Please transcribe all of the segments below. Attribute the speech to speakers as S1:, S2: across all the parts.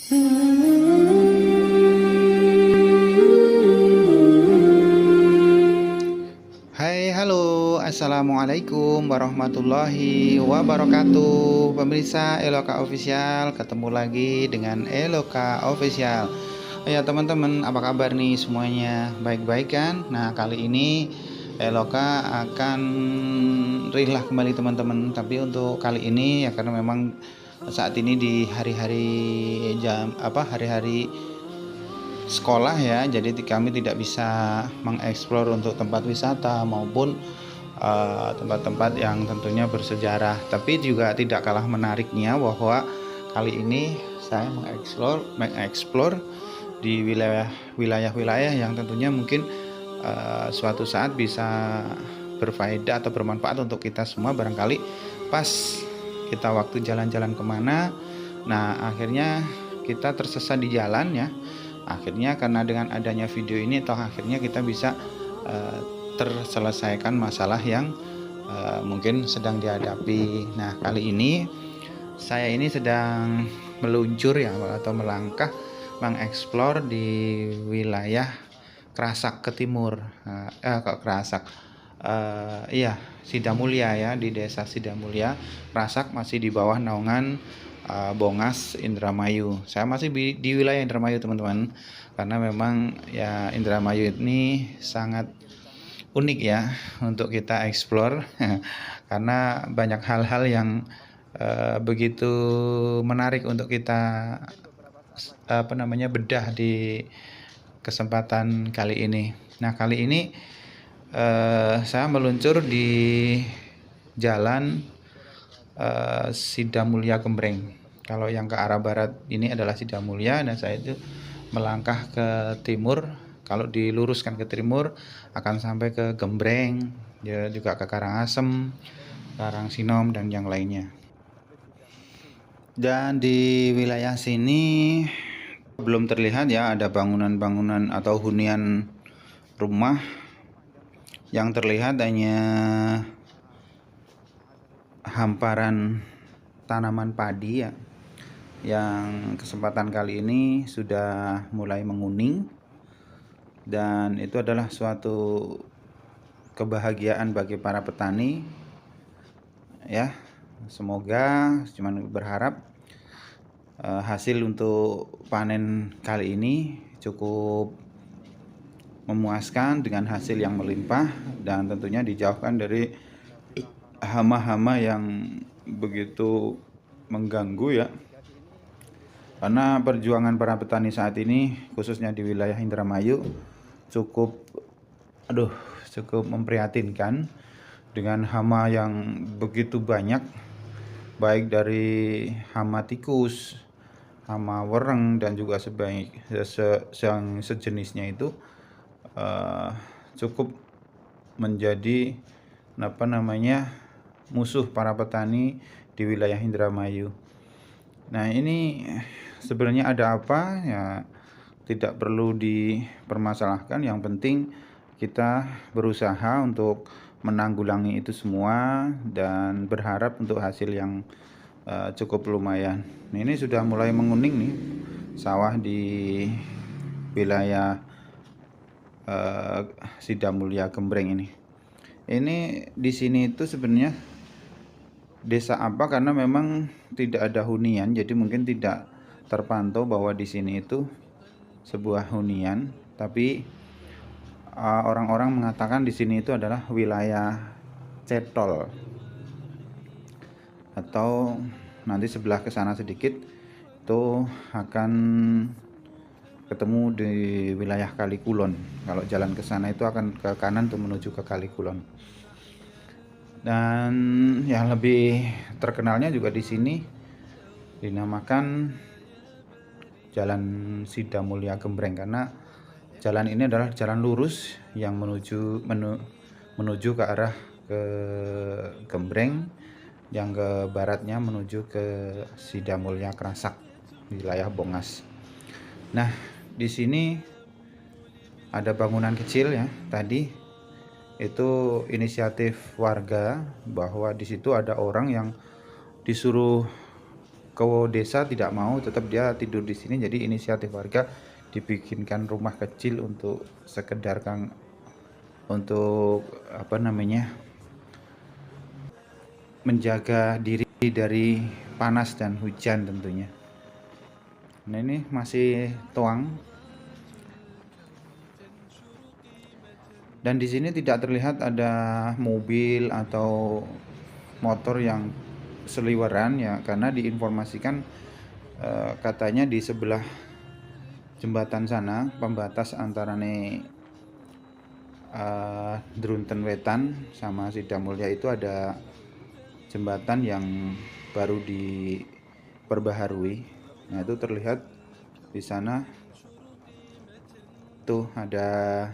S1: Hai, halo, assalamualaikum warahmatullahi wabarakatuh. Pemirsa Eloka Official, ketemu lagi dengan Eloka Official. Ya teman-teman, apa kabar nih semuanya? Baik-baik kan? Nah, kali ini Eloka akan rilah kembali teman-teman. Tapi untuk kali ini ya karena memang saat ini di hari-hari sekolah ya, jadi kami tidak bisa mengeksplor untuk tempat wisata maupun tempat-tempat yang tentunya bersejarah. Tapi juga tidak kalah menariknya bahwa kali ini saya mengeksplor di wilayah-wilayah yang tentunya mungkin suatu saat bisa berfaedah atau bermanfaat untuk kita semua. Barangkali pas kita waktu jalan-jalan kemana, nah akhirnya kita tersesat di jalan ya. Akhirnya karena dengan adanya video ini akhirnya kita bisa terselesaikan masalah yang mungkin sedang dihadapi. Nah, kali ini saya ini sedang meluncur ya atau melangkah mengeksplor di wilayah Krasak ke timur. Krasak. Iya, Sidamulya ya, di desa Sidamulya. Krasak masih di bawah naungan Bongas Indramayu. Saya masih di wilayah Indramayu teman-teman, karena memang ya Indramayu ini sangat unik ya untuk kita explore karena banyak hal-hal yang begitu menarik untuk kita bedah di kesempatan kali ini. Nah, kali ini saya meluncur di jalan Sidamulya Gembreng. Kalau yang ke arah barat ini adalah Sidamulya, dan saya itu melangkah ke timur. Kalau diluruskan ke timur akan sampai ke Gembreng, ya juga ke Karangasem, Karangsinom dan yang lainnya. Dan di wilayah sini belum terlihat ya ada bangunan-bangunan atau hunian rumah. Yang terlihat hanya hamparan tanaman padi ya, yang kesempatan kali ini sudah mulai menguning, dan itu adalah suatu kebahagiaan bagi para petani ya. Semoga, cuman berharap hasil untuk panen kali ini cukup memuaskan dengan hasil yang melimpah, dan tentunya dijauhkan dari hama-hama yang begitu mengganggu ya. Karena perjuangan para petani saat ini khususnya di wilayah Indramayu cukup memprihatinkan, dengan hama yang begitu banyak, baik dari hama tikus, hama wereng, dan juga sejenisnya itu cukup menjadi musuh para petani di wilayah Indramayu. Nah, ini sebenarnya ada apa ya, tidak perlu dipermasalahkan. Yang penting kita berusaha untuk menanggulangi itu semua dan berharap untuk hasil yang cukup lumayan. Nah, ini sudah mulai menguning nih sawah di wilayah Sidamulya Gembreng ini. Ini di sini itu sebenarnya desa apa, karena memang tidak ada hunian, jadi mungkin tidak terpantau bahwa di sini itu sebuah hunian. Tapi orang-orang mengatakan di sini itu adalah wilayah cetol, atau nanti sebelah ke sana sedikit itu akan ketemu di wilayah Kali Kulon. Kalau jalan ke sana itu akan ke kanan untuk menuju ke Kali Kulon. Dan yang lebih terkenalnya juga di sini dinamakan Jalan Sidamulya Gembreng, karena jalan ini adalah jalan lurus yang menuju ke arah ke Gembreng, yang ke baratnya menuju ke Sidamulya Krasak, wilayah Bongas. Nah, di sini ada bangunan kecil ya tadi. Itu inisiatif warga, bahwa di situ ada orang yang disuruh ke desa tidak mau, tetap dia tidur di sini. Jadi inisiatif warga dibikinkan rumah kecil untuk sekedar untuk apa namanya, menjaga diri dari panas dan hujan tentunya. Nah ini masih tuang, dan di sini tidak terlihat ada mobil atau motor yang seliweran ya, karena diinformasikan katanya di sebelah jembatan sana pembatas antara Drunten Wetan sama Sidamulya itu ada jembatan yang baru diperbaharui. Nah itu terlihat di sana tuh ada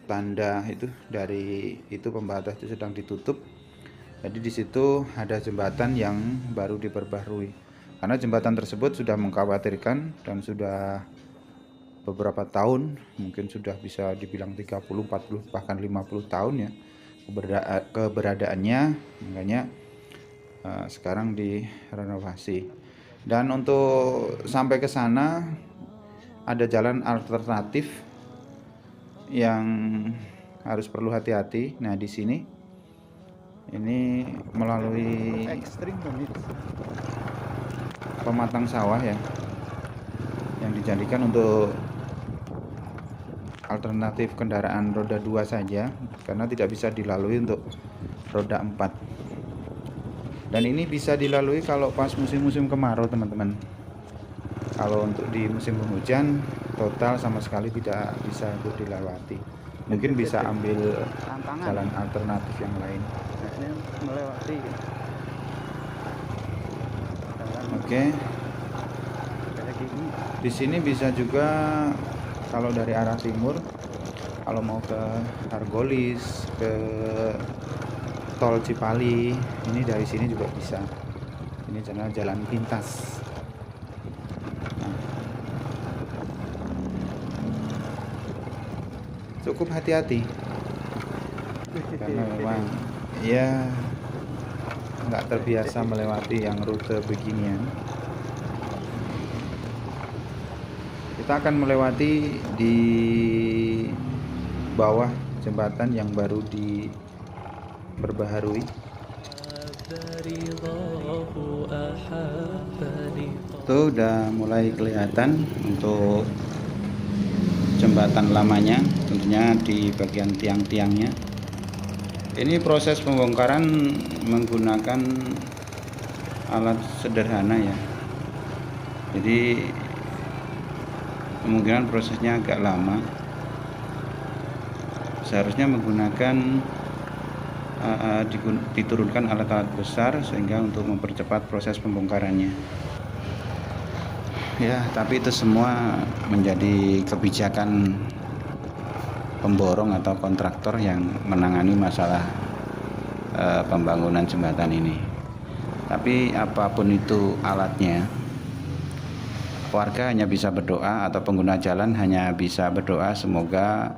S1: tanda itu, dari itu pembatas itu sedang ditutup. Jadi di situ ada jembatan yang baru diperbaharui. Karena jembatan tersebut sudah mengkhawatirkan dan sudah beberapa tahun, mungkin sudah bisa dibilang 30, 40, bahkan 50 tahun ya keberadaannya, makanya sekarang direnovasi. Dan untuk sampai ke sana ada jalan alternatif yang harus perlu hati-hati. Nah di sini ini melalui pematang sawah ya, yang dijadikan untuk alternatif kendaraan roda 2 saja, karena tidak bisa dilalui untuk roda 4. Dan ini bisa dilalui kalau pas musim-musim kemarau teman-teman. Kalau untuk di musim penghujan total sama sekali tidak bisa untuk dilewati. Mungkin bisa ambil jalan alternatif yang lain.
S2: Melewati.
S1: Oke. Di sini bisa juga kalau dari arah timur, kalau mau ke Argolis, ke tol Cipali, ini dari sini juga bisa. Ini jalan pintas. Nah, cukup hati-hati karena memang ya nggak terbiasa melewati yang rute beginian. Kita akan melewati di bawah jembatan yang baru diperbaharui. Itu udah mulai kelihatan untuk jembatan lamanya, tentunya di bagian tiang-tiangnya. Ini proses pembongkaran menggunakan alat sederhana ya, jadi kemungkinan prosesnya agak lama. Seharusnya menggunakan diturunkan alat-alat besar sehingga untuk mempercepat proses pembongkarannya ya, tapi itu semua menjadi kebijakan pemborong atau kontraktor yang menangani masalah pembangunan jembatan ini. Tapi apapun itu alatnya, warga hanya bisa berdoa, atau pengguna jalan hanya bisa berdoa semoga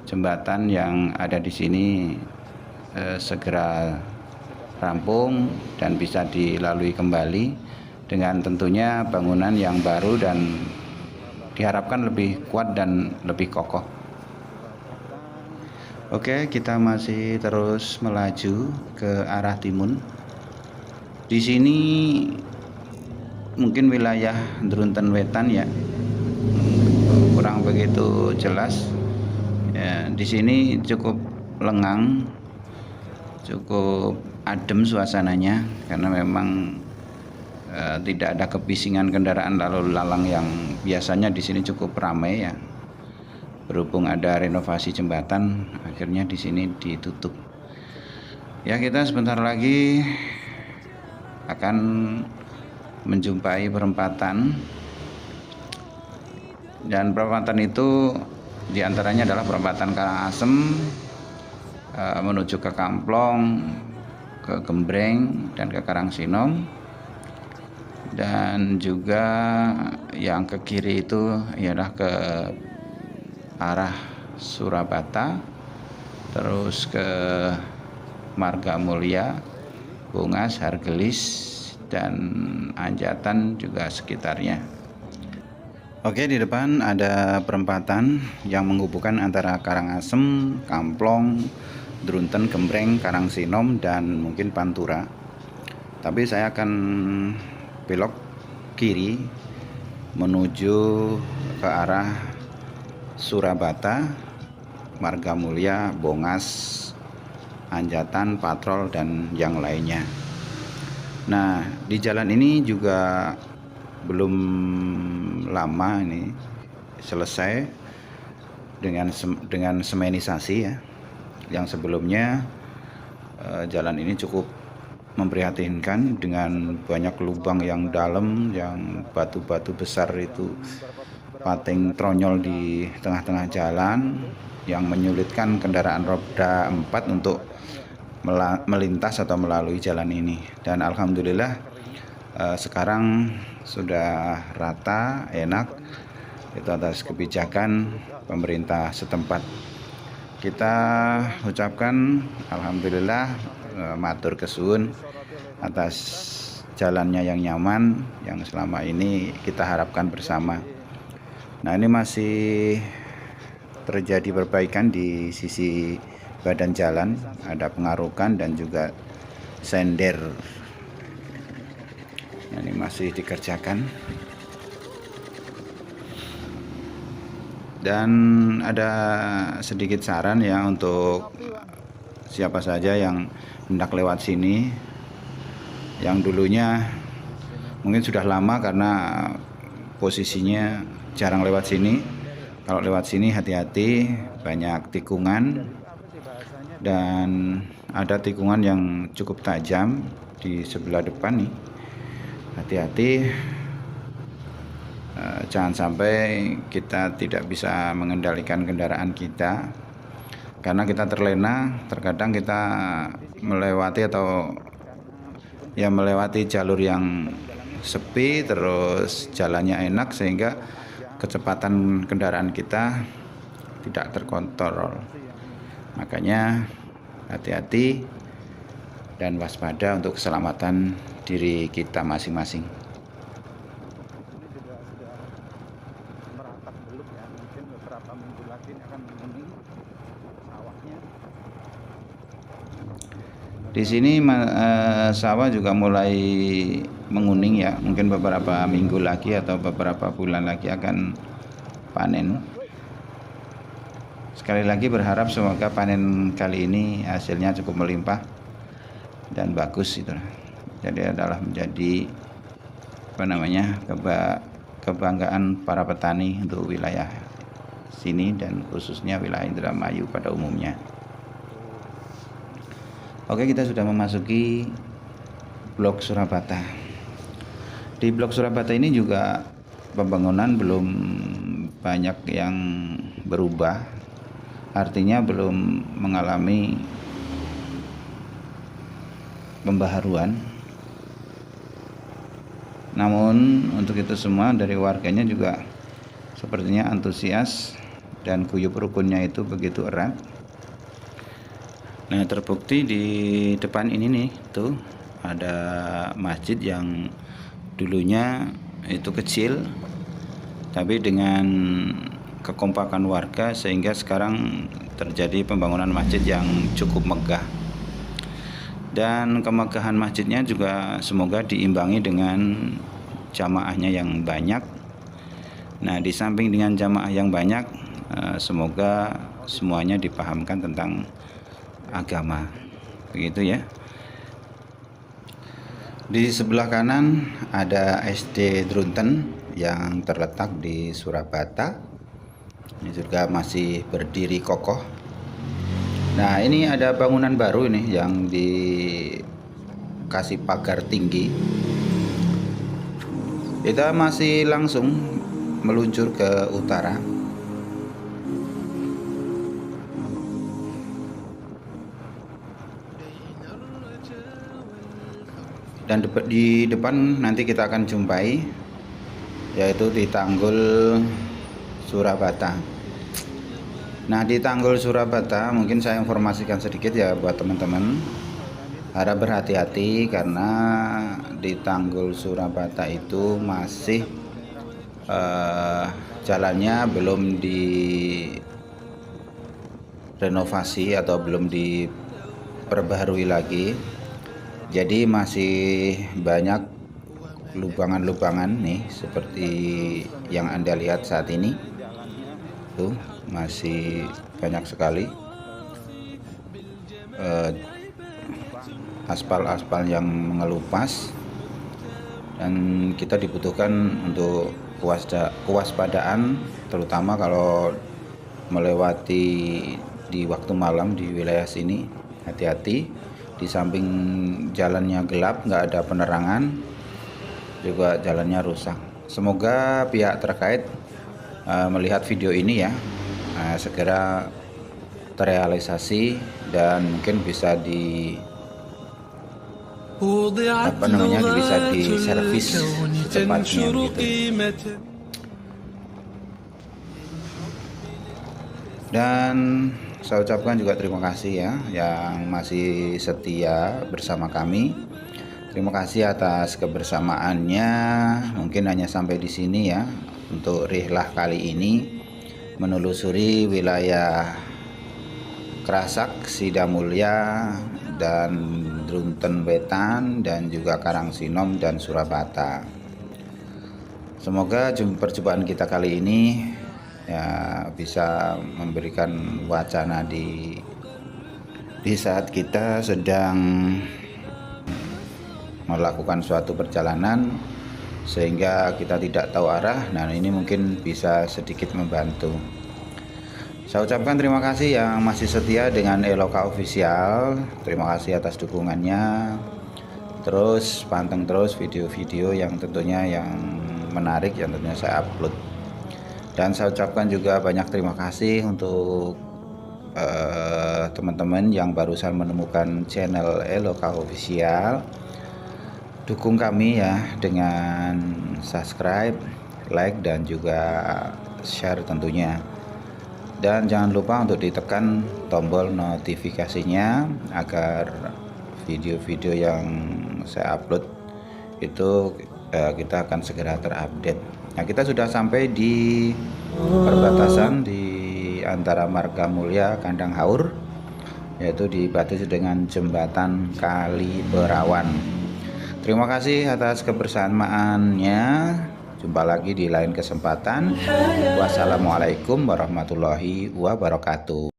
S1: jembatan yang ada di sini segera rampung dan bisa dilalui kembali dengan tentunya bangunan yang baru dan diharapkan lebih kuat dan lebih kokoh. Oke, kita masih terus melaju ke arah timun. Di sini mungkin wilayah Drunten Wetan ya, kurang begitu jelas. Ya, di sini cukup lengang, cukup adem suasananya karena memang tidak ada kebisingan kendaraan lalu lalang yang biasanya di sini cukup ramai ya. Berhubung ada renovasi jembatan, akhirnya di sini ditutup. Ya, kita sebentar lagi akan menjumpai perempatan, dan perempatan itu diantaranya adalah perempatan Karangasem menuju ke Kamplong, ke Gembreng, dan ke Karangsinom, dan juga yang ke kiri itu ialah ke arah Surabata, terus ke Marga Mulia, Bungas, Hargelis, dan Anjatan juga sekitarnya. Oke, di depan ada perempatan yang menghubungkan antara Karangasem, Kamplong, Drunten, Gembreng, Karangsinom, dan mungkin Pantura. Tapi saya akan belok kiri menuju ke arah Surabata, Margamulya, Bongas, Anjatan, Patrol, dan yang lainnya. Nah, di jalan ini juga belum lama ini selesai dengan semenisasi ya. Yang sebelumnya jalan ini cukup memprihatinkan dengan banyak lubang yang dalam, yang batu-batu besar itu pating tronyol di tengah-tengah jalan yang menyulitkan kendaraan roda 4 untuk melintas atau melalui jalan ini. Dan alhamdulillah sekarang sudah rata, enak. Itu atas kebijakan pemerintah setempat. Kita ucapkan alhamdulillah, matur kesuwun atas jalannya yang nyaman yang selama ini kita harapkan bersama. Nah, ini masih terjadi perbaikan di sisi badan jalan, ada pengarukan dan juga sender. Ini masih dikerjakan. Dan ada sedikit saran ya untuk siapa saja yang hendak lewat sini, yang dulunya mungkin sudah lama karena posisinya jarang lewat sini. Kalau lewat sini hati-hati, banyak tikungan dan ada tikungan yang cukup tajam di sebelah depan nih. Hati-hati, jangan sampai kita tidak bisa mengendalikan kendaraan kita karena kita terlena. Terkadang kita melewati jalur yang sepi, terus jalannya enak sehingga kecepatan kendaraan kita tidak terkontrol. Makanya hati-hati dan waspada untuk keselamatan diri kita masing-masing. Di sini sawah juga mulai menguning ya, mungkin beberapa minggu lagi atau beberapa bulan lagi akan panen. Sekali lagi berharap semoga panen kali ini hasilnya cukup melimpah dan bagus itu. Jadi adalah menjadi kebanggaan para petani untuk wilayah sini dan khususnya wilayah Indramayu pada umumnya. Oke, kita sudah memasuki Blok Surabata. Di Blok Surabata ini juga pembangunan belum banyak yang berubah, artinya belum mengalami pembaharuan. Namun untuk itu semua dari warganya juga sepertinya antusias dan guyup rukunnya itu begitu erat. Nah, terbukti di depan ini nih, tuh ada masjid yang dulunya itu kecil, tapi dengan kekompakan warga sehingga sekarang terjadi pembangunan masjid yang cukup megah. Dan kemegahan masjidnya juga semoga diimbangi dengan jamaahnya yang banyak. Nah, di samping dengan jamaah yang banyak, semoga semuanya dipahamkan tentang agama, begitu ya. Di sebelah kanan ada SD Drunten yang terletak di Surabata. Ini juga masih berdiri kokoh. Nah, ini ada bangunan baru ini yang dikasih pagar tinggi. Kita masih langsung meluncur ke utara. Dan di depan nanti kita akan jumpai, yaitu di Tanggul Surabata. Nah, di Tanggul Surabata mungkin saya informasikan sedikit ya buat teman-teman. Harap berhati-hati karena di Tanggul Surabata itu masih jalannya belum direnovasi atau belum diperbaharui lagi. Jadi masih banyak lubangan-lubangan nih seperti yang Anda lihat saat ini. Tuh, masih banyak sekali aspal-aspal yang mengelupas, dan kita dibutuhkan untuk kewaspadaan, terutama kalau melewati di waktu malam di wilayah sini. Hati-hati, di samping jalannya gelap, nggak ada penerangan, juga jalannya rusak. Semoga pihak terkait melihat video ini ya, segera terrealisasi dan mungkin bisa bisa diservis secepatnya gitu. Dan saya ucapkan juga terima kasih ya yang masih setia bersama kami. Terima kasih atas kebersamaannya. Mungkin hanya sampai di sini ya untuk rihlah kali ini menelusuri wilayah Kerasak, Sidamulya, dan Drunten Wetan, dan juga Karangsinom dan Surabata. Semoga perjumpaan kita kali ini ya bisa memberikan wacana di saat kita sedang melakukan suatu perjalanan sehingga kita tidak tahu arah. Nah, ini mungkin bisa sedikit membantu. Saya ucapkan terima kasih yang masih setia dengan Eloka Official. Terima kasih atas dukungannya. Terus panteng terus video-video yang tentunya yang menarik yang tentunya saya upload. Dan saya ucapkan juga banyak terima kasih untuk teman-teman yang barusan menemukan channel Eloka Official. Dukung kami ya dengan subscribe, like, dan juga share tentunya. Dan jangan lupa untuk ditekan tombol notifikasinya agar video-video yang saya upload itu kita akan segera terupdate. Nah, kita sudah sampai di perbatasan di antara Marga Mulia Kandang Haur, yaitu dibatasi dengan jembatan Kali Berawan. Terima kasih atas kebersamaannya. Jumpa lagi di lain kesempatan. Wassalamualaikum warahmatullahi wabarakatuh.